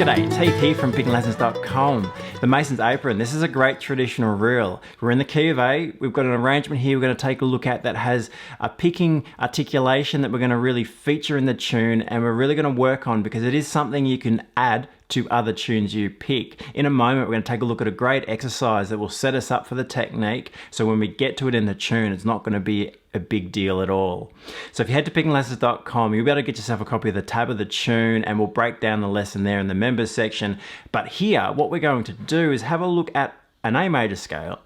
G'day, it's Heath here from pickinglessons.com. The Mason's Apron. This is a great traditional reel. We're in the key of A. We've got an arrangement here we're going to take a look at that has a picking articulation that we're going to really feature in the tune, and we're really going to work on because it is something you can add to other tunes you pick. In a moment, we're going to take a look at a great exercise that will set us up for the technique, so when we get to it in the tune, it's not going to be a big deal at all. So if you head to pickinglessons.com, you'll be able to get yourself a copy of the tab of the tune, and we'll break down the lesson there in the members section. But here, what we're going to do is have a look at an A major scale,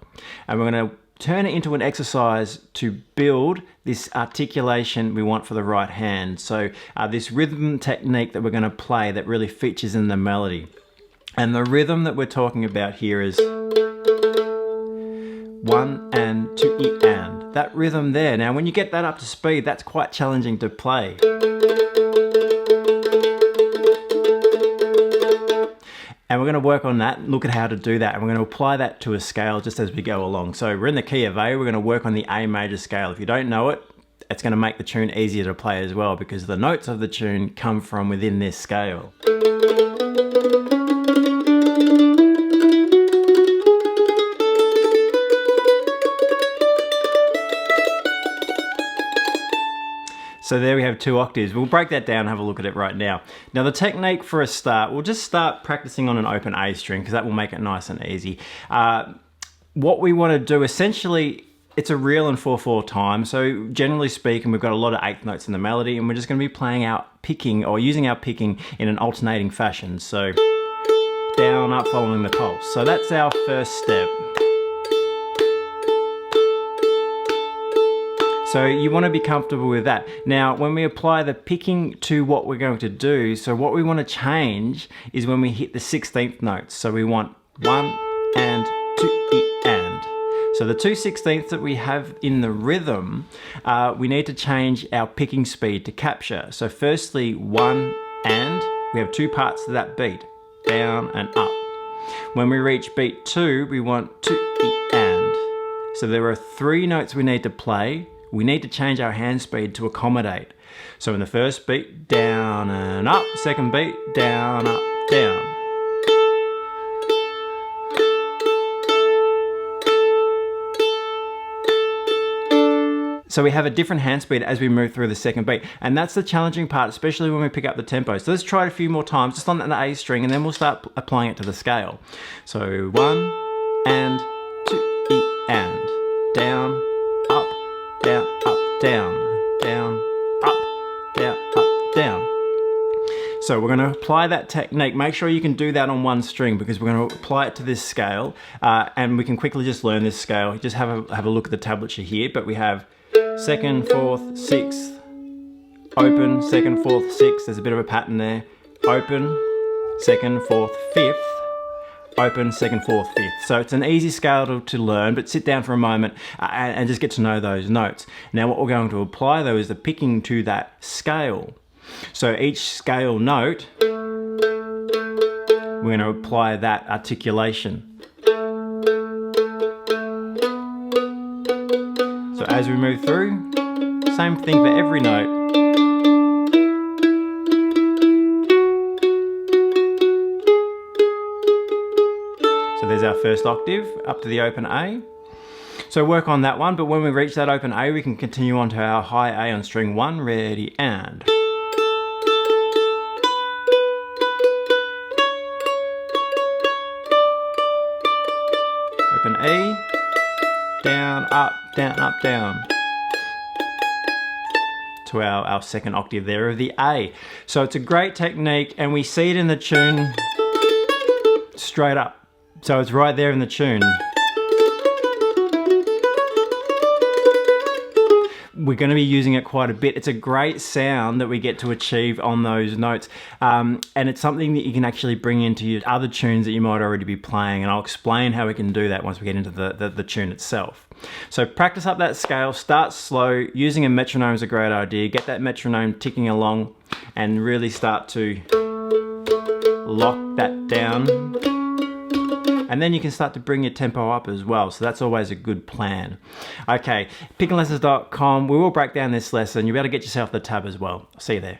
and we're going to turn it into an exercise to build this articulation we want for the right hand. So this rhythm technique that we're going to play that really features in the melody. And the rhythm that we're talking about here is 1 and 2 E and. That rhythm there. Now when you get that up to speed, that's quite challenging to play. And we're going to work on that, look at how to do that, and we're going to apply that to a scale just as we go along. So we're in the key of A, we're going to work on the A major scale. If you don't know it, it's going to make the tune easier to play as well, because the notes of the tune come from within this scale. So there we have 2 octaves. We'll break that down and have a look at it right now. Now the technique for a start, we'll just start practicing on an open A string because that will make it nice and easy. What we want to do, essentially, it's a reel in 4/4 time. So generally speaking, we've got a lot of 8th notes in the melody, and we're just going to be playing our picking or using our picking in an alternating fashion. So down, up, following the pulse. So that's our first step. So you want to be comfortable with that. Now, when we apply the picking to what we're going to do, so what we want to change is when we hit the 16th notes. So we want 1 and 2 E and. So the 2/16 that we have in the rhythm, we need to change our picking speed to capture. So firstly, 1 and, we have 2 parts to that beat, down and up. When we reach beat 2, we want 2 E and. So there are 3 notes we need to play. We need to change our hand speed to accommodate. So in the first beat, down and up. Second beat, down, up, down. So we have a different hand speed as we move through the second beat. And that's the challenging part, especially when we pick up the tempo. So let's try it a few more times, just on an A string, and then we'll start applying it to the scale. So 1 and 2 E and. Down, up, down, up, down, down, up, down, up, down. So we're going to apply that technique. Make sure you can do that on 1 string, because we're going to apply it to this scale, and we can quickly just learn this scale. Just have a look at the tablature here, but we have 2nd, 4th, 6th, open, 2nd, 4th, 6th. There's a bit of a pattern there. Open, 2nd, 4th, 5th. Open, 2nd, 4th, 5th. So it's an easy scale to learn, but sit down for a moment and just get to know those notes. Now what we're going to apply though is the picking to that scale. So each scale note, we're going to apply that articulation. So as we move through, same thing for every note. So there's our first octave up to the open A. So work on that one, but when we reach that open A, we can continue on to our high A on string 1, ready, and. Open E, down, up, down. To our second octave there of the A. So it's a great technique, and we see it in the tune straight up. So it's right there in the tune. We're going to be using it quite a bit. It's a great sound that we get to achieve on those notes. And it's something that you can actually bring into your other tunes that you might already be playing. And I'll explain how we can do that once we get into the tune itself. So practice up that scale, start slow. Using a metronome is a great idea. Get that metronome ticking along and really start to lock that down. And then you can start to bring your tempo up as well. So that's always a good plan. Okay, pickinglessons.com. We will break down this lesson. You'll be able to get yourself the tab as well. See you there.